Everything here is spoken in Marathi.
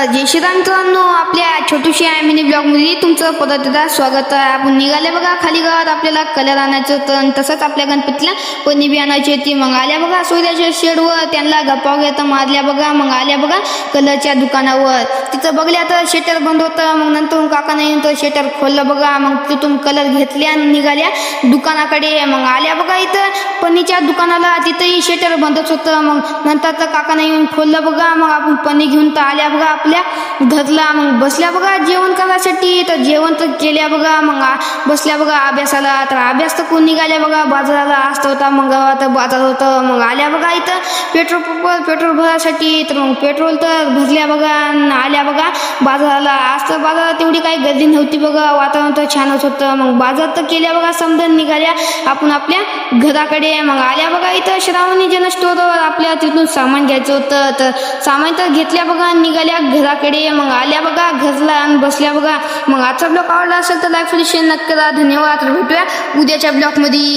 जय श्रीराम मित्रांनो, आपल्या छोटूशी मिनी ब्लॉग मध्ये तुमचं परत एकदा स्वागत आहे. आपण निघाले बघा खाली गावात, आपल्याला कलर आणायचं होतं आणि तसंच आपल्या गणपतीला कोणी बी आणायची होती. मग आल्या बघा सूर्याच्या शेडवर, त्यांना गप्पा घेता मारल्या बघा. मग आल्या बघा कलरच्या दुकानावर, तिथं बघल्या तर शेटर बंद होतं. मग नंतर काका नाही तर शेटर खोललं बघा. मग तिथून कलर घेतल्या आणि निघाल्या दुकानाकडे. मग आल्या बघा इथं पन्नीच्या दुकानाला, तिथंही शेटर बंदच होतं. मग नंतर तर काका नाही येऊन खोललं बघा. मग आपण पन्नी घेऊन तर आल्या बघा आपल्या घरला. मग बसल्या बघा जेवण करायसाठी, तर जेवण तर केल्या बघा. मग बसल्या बघा अभ्यासाला, तर अभ्यास तर कोण निघाल्या बघा बाजाराला. असतं होता मग गावात बाजार होतं. मग आल्या बघा इथं पेट्रोल पंपवर पेट्रोल भरायसाठी, तर मग पेट्रोल तर भरल्या बघा. आल्या बघा बाजाराला. आज तर बाजारात तेवढी काही गर्दी नव्हती बघा, वातावरण तर छानच होतं. मग बाजार तर केल्या बघा समजून निघाल्या आपण आपल्या घराकडे. मग आल्या बघा इथं श्रावणी जन स्टोरवर, आपल्या तिथून सामान घ्यायचं होतं. तर सामान तर घेतल्या बघा, निघाल्या घराकडे. मग आल्या बघा घरला आणि बसल्या बघा. मग आजचा ब्लॉग आवडला असेल तर लाईक शेअर नक्की करा. धन्यवाद. भेटूया उद्याच्या ब्लॉग मध्ये.